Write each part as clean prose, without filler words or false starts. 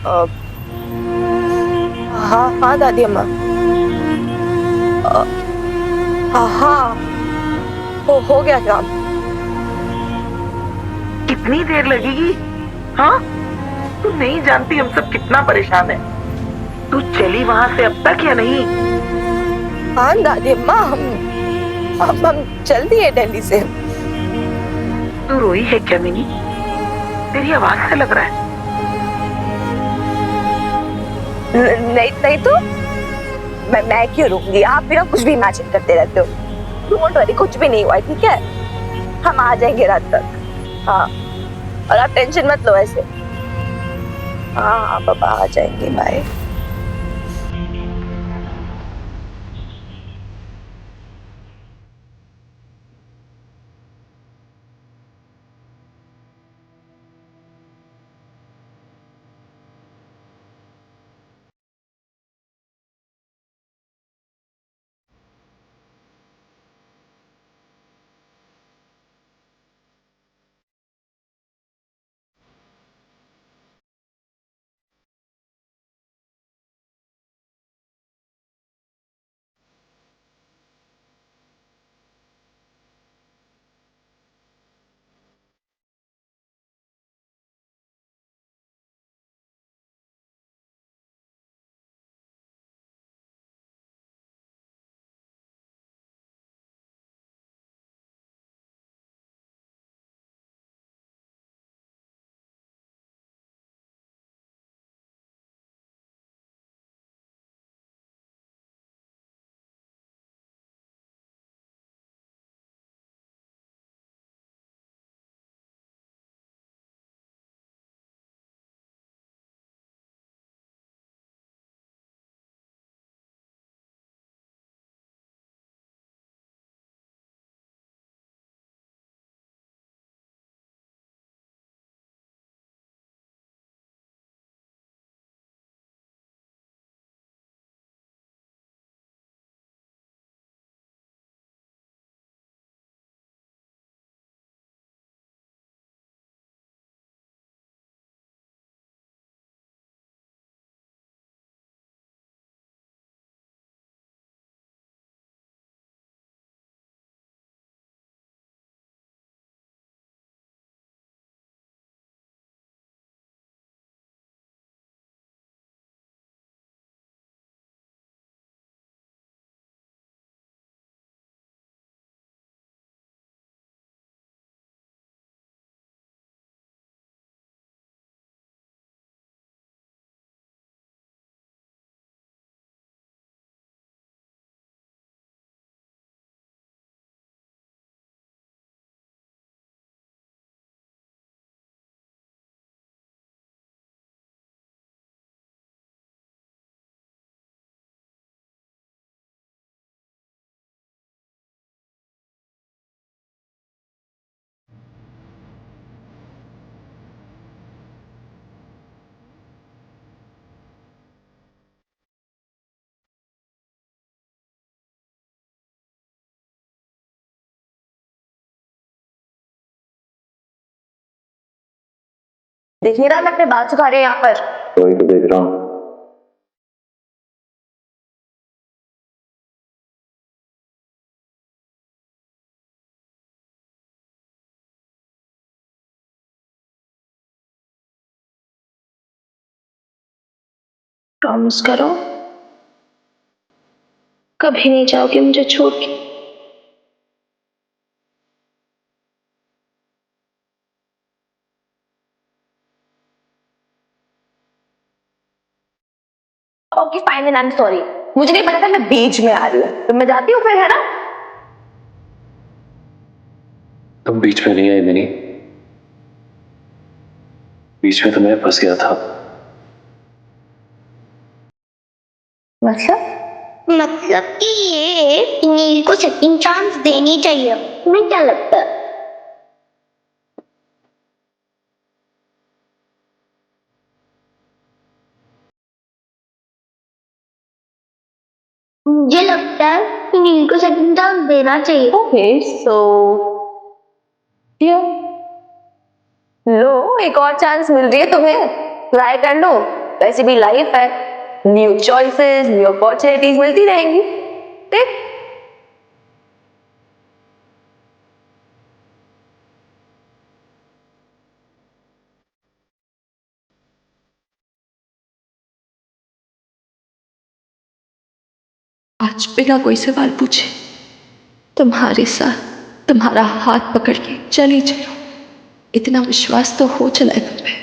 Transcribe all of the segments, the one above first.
अ, हाँ हाँ दादी अम्मा। अ, हाँ हाँ, हो गया काम। कितनी देर लगेगी? हाँ, तू नहीं जानती हम सब कितना परेशान है। तू चली वहां से अब तक या नहीं? हाँ दादी अम्मा, हम चल दिए दिल्ली से। तू रोई है क्या मिनी? तेरी आवाज से लग रहा है। नहीं नहीं तो मैं क्यों रूंगी? आप भी ना कुछ भी इमेजिन करते रहते हो। डोंट वरी, कुछ भी नहीं हुआ है, ठीक है? हम आ जाएंगे रात तक। हाँ, और आप टेंशन मत लो ऐसे। हाँ हाँ पापा आ जाएंगे, बाय। देख नहीं रहा मैं अपने बाल सुखा रहे हैं यहाँ पर? वही तो देख रहा हूँ। प्रॉमिस करो कभी नहीं जाओगे मुझे छोड़ के। Okay fine and I am sorry. मुझे नहीं पता था मैं बीच में आ रही हूँ, तो मैं जाती हूँ फिर, है ना? तुम बीच में नहीं आई मिनी, बीच में तो मैं फंस गया था। मतलब कि ये नील को सेकंड चांस देनी चाहिए, तुम्हें क्या लगता है? मुझे लगता है कि नील को सेकंड चांस देना चाहिए। ओके सो लो, एक और चांस मिल रही है तुम्हें, ट्राई कर लो। वैसे भी लाइफ है, न्यू चॉइसेस, न्यू अपॉर्चुनिटीज मिलती रहेंगी। देख आज बिना कोई सवाल पूछे तुम्हारे साथ तुम्हारा हाथ पकड़ के चली चलो, इतना विश्वास तो हो चला है तुम पे।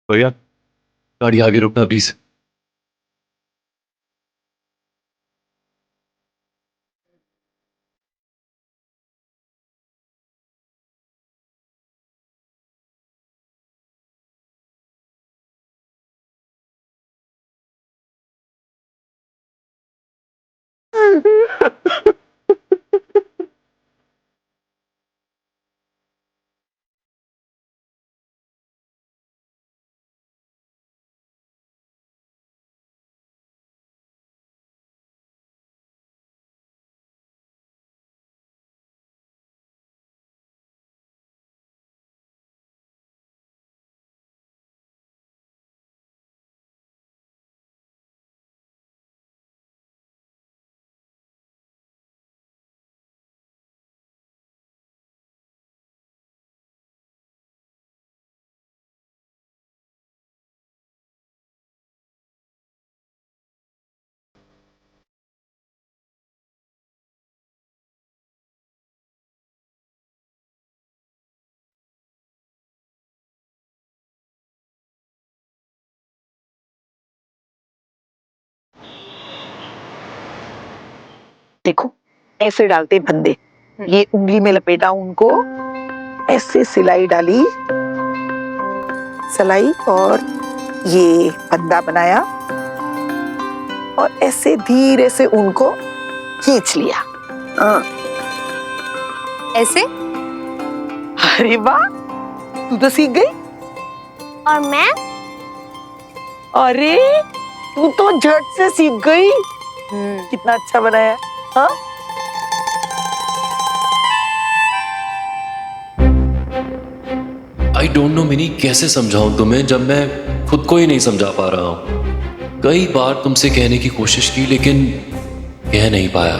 भैया गाड़ी आगे रुकना प्लीज। देखो ऐसे डालते फंदे, ये उंगली में लपेटा उनको, ऐसे सिलाई डाली, सिलाई और ये फंदा बनाया और ऐसे धीरे से उनको खींच लिया। हाँ। ऐसे। अरे वाह, तू तो सीख गई। और मैं? अरे तू तो झट से सीख गई। कितना अच्छा बनाया। हाँ? आई डोंट नो मिनी, कैसे समझाऊं तुम्हें जब मैं खुद को ही नहीं समझा पा रहा हूं। कई बार तुमसे कहने की कोशिश की लेकिन कह नहीं पाया।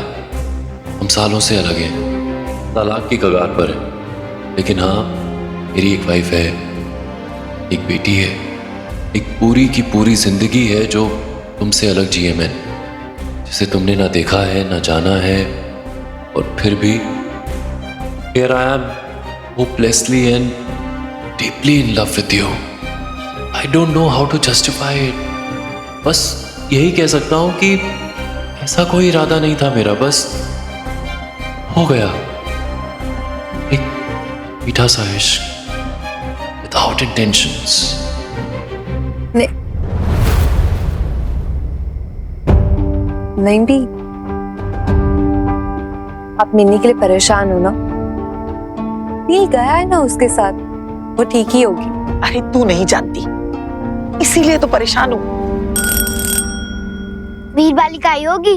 हम सालों से अलग हैं, तलाक की कगार पर है, लेकिन हाँ मेरी एक वाइफ है, एक बेटी है, एक पूरी की पूरी जिंदगी है जो तुमसे अलग जिए मैंने, जिसे तुमने ना देखा है ना जाना है, और फिर भी here I am hopelessly and deeply in love with you. I don't know how to justify it. बस यही कह सकता हूँ कि ऐसा कोई इरादा नहीं था मेरा, बस हो गया एक मीठा सा इश्क without intentions. नहीं भी आप मिन्नी के लिए परेशान हो ना, नील गया है ना उसके साथ, वो ठीक ही होगी। अरे तू नहीं जानती, इसीलिए तो परेशान हूँ। वीर बालिका आई होगी।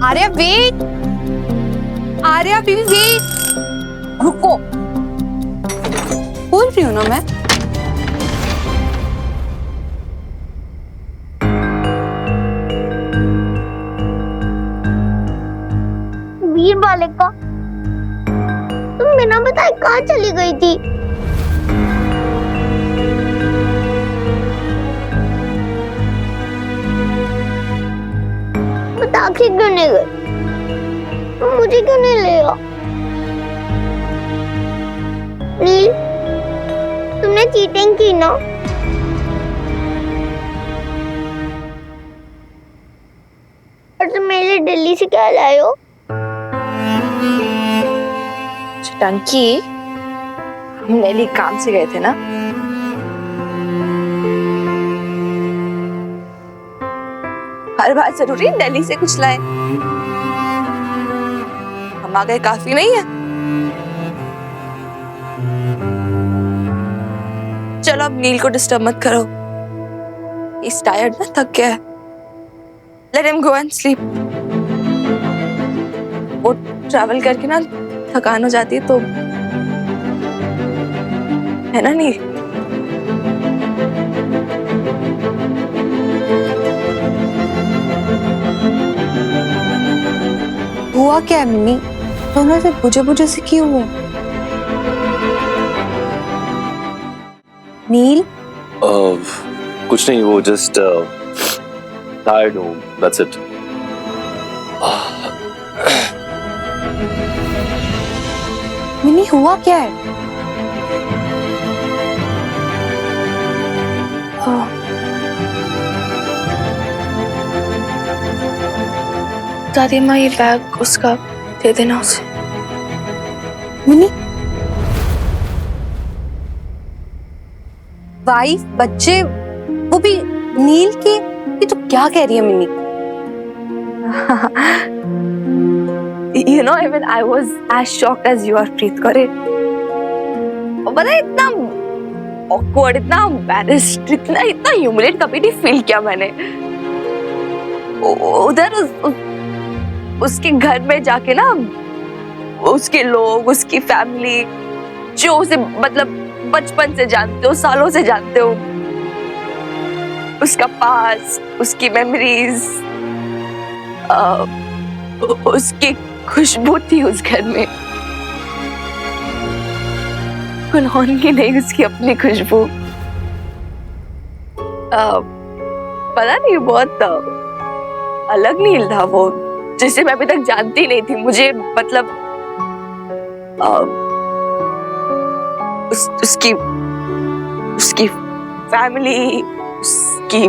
आर्या वेट, आर्या बीवी वेट, रुको, बोल रही हूँ ना मैं। वीर बालिका, तुम बिना बताए कहाँ चली गई थी? बता के क्यों नहीं गई? मुझे क्यों नहीं ले गया? नील, तुमने चीटिंग की ना? और तुम मेरे लिए दिल्ली से क्या लाए हो? टंकी, नेली काम से गए थे ना? हर बार जरूरी दिल्ली से कुछ लाए? हम आ गए काफी नहीं है? चलो अब नील को डिस्टर्ब मत करो, He's tired ना, थक गया है। Let him go and sleep। वो ट्रैवल करके ना थकान हो जाती है तो, है ना नील? हुआ क्या है मम्मी? दोनों ऐसे बुझे बुझे से क्यों हुए? नील कुछ नहीं, वो जस्ट टायर्ड हूँ, दैट्स इट। मिनी हुआ क्या है? दादी माँ ये बैग उसका दे देना उसे। मिनी वाइफ बच्चे वो भी नील के, ये तो क्या कह रही है mini? You know, even I was as shocked as you are, प्रीत करे। और पता है इतना awkward, इतना embarrassed, इतना humiliate कभी नहीं फील किया मैंने। उधर उसके घर में जाके ना, उसके लोग, उसकी फैमिली, जो उसे मतलब बचपन से जानते हो, सालों से जानते हो, उसका पास, उसकी मेमोरीज, उसकी खुशबू थी उस घर में। कौन की नहीं उसकी अपनी खुशबू। पता नहीं, बहुत अलग नील था वो, जिसे मैं अभी तक जानती नहीं थी। मुझे मतलब उसकी फैमिली, उसकी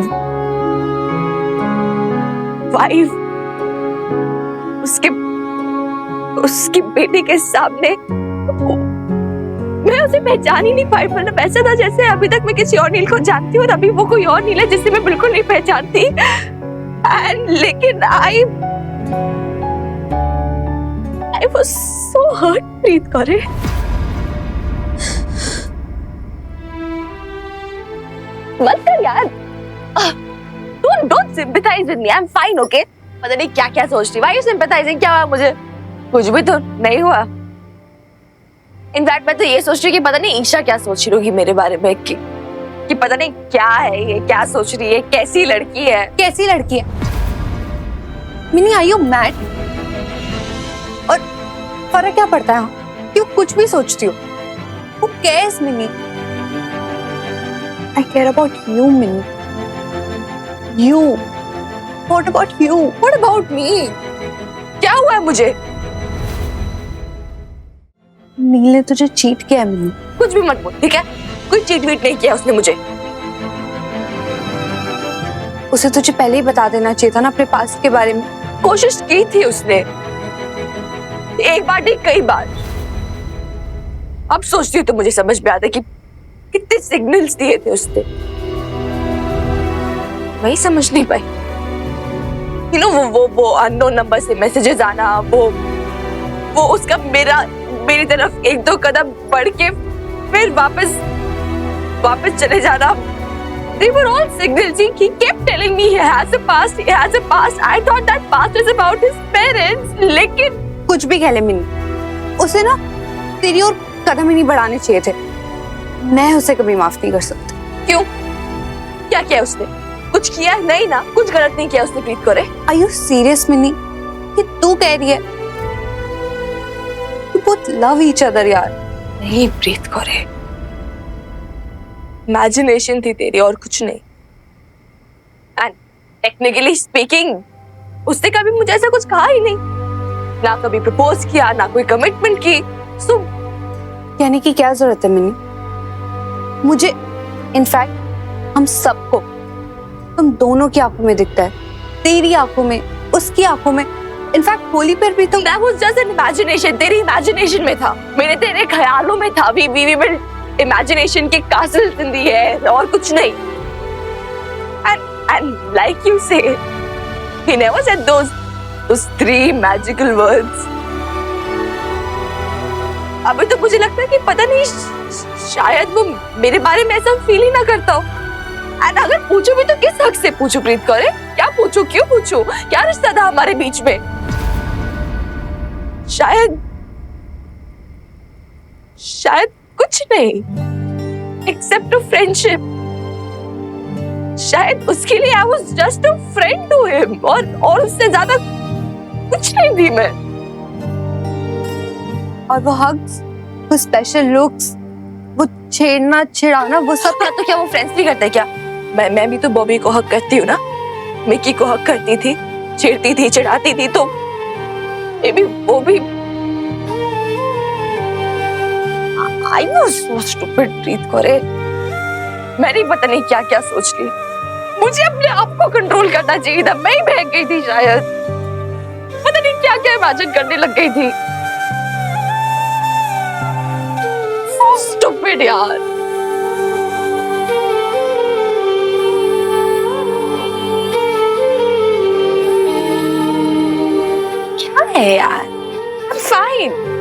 वाइफ, उसकी बेटी के सामने मैं उसे पहचान ही नहीं पाई। मतलब ऐसा था जैसे अभी तक मैं किसी और नील को जानती हूँ और अभी वो कोई और नील है जिसे मैं बिल्कुल नहीं पहचानती। लेकिन I was so hurt, प्रीत करे। मत कर यार, don't sympathize with me, I'm fine, okay? पता नहीं क्या क्या सोच रही, why you sympathizing? क्या हुआ मुझे? कुछ भी तो नहीं हुआ। इनफैक्ट मैं तो ये सोच रही हूँ कि पता नहीं ईशा क्या सोच रही होगी मेरे बारे में, कि पता नहीं क्या है ये, क्या सोच रही है, कैसी लड़की है। कैसी लड़की है? Mini are you mad? और फर्क क्या पड़ता है? क्यों कुछ भी सोचती हो? Who cares, mini? I care about you, mini. You. What about you? What about me? क्या हुआ है मुझे? नील ने तुझे चीट किया है मिनी। कुछ भी मत बोल, ठीक है? कोई चीट वीट नहीं किया उसने मुझे। उसे तुझे पहले ही बता देना चाहिए था ना अपने पास्ट के बारे में। कोशिश की थी उसने, एक बार नहीं कई बार। अब सोचती हूँ तो मुझे समझ में आता है कि कितने सिग्नल्स दिए थे उसने, वही समझ नहीं पाई। You know, वो अननोन नंबर से मैसेजेस आना, वो उसका मेरी तरफ एक दो कदम बढ़ के फिर वापस चले जाना। They were all signals. He kept telling me he has a past, he has a past. I thought that past was about his parents. लेकिन कुछ भी कह ले मिनी, उसे ना तेरी और कदम ही नहीं बढ़ाने चाहिए थे। मैं उसे कभी माफ नहीं कर सकती। क्यों? क्या किया उसने? कुछ किया नहीं ना, कुछ गलत नहीं किया उसने प्रीत करे। Are you serious mini? कि तू कह रही है you both love each other यार? नहीं प्रीत करे, इमेजिनेशन थी तेरी और कुछ नहीं। एंड टेक्निकली स्पीकिंग उसने कभी मुझे ऐसा कुछ कहा ही नहीं, ना कभी प्रपोज किया, ना कोई कमिटमेंट की। सो कहने की क्या जरूरत है मिनी? मुझे इनफैक्ट हम सबको तुम दोनों की आंखों में दिखता है, तेरी आंखों में, उसकी आंखों में, इनफैक्ट होली पर भी तो That was just an imagination. तेरी imagination में था, मेरे तेरे ख्यालों में था. We built imagination के castles in the air और कुछ नहीं. And like you say, he never said those three magical words. अभी तो मुझे लगता है कि पता नहीं शायद वो मेरे बारे में ऐसा फील ही ना करता हो. एंड अगर पूछो भी तो किस हक से पूछो प्रीत करे? क्या पूछो, क्यों पूछो? क्या रिश्ता था हमारे बीच में? शायद कुछ नहीं, एक्सेप्ट अ फ्रेंडशिप. शायद उसके लिए I was just a friend to him और उससे ज्यादा कुछ नहीं थी मैं. और वो हग्स, वो स्पेशल लुक्स, वो छेड़ना छिड़ाना, वो सब तो क्या वो फ्रेंड्स नहीं करते क्या? मैं भी तो बॉबी को हक करती हूँ ना, मिकी को हक करती थी, छेड़ती थी, चिढ़ाती थी, तो ये भी वो भी. I was so stupid प्रीत करे. मैंने पता नहीं क्या क्या सोच ली. मुझे अपने आप को कंट्रोल करना चाहिए था. मैं ही बहक गई थी शायद. पता नहीं क्या क्या इमेजिन करने लग गई थी. So stupid यार. क्या है यार? I'm fine.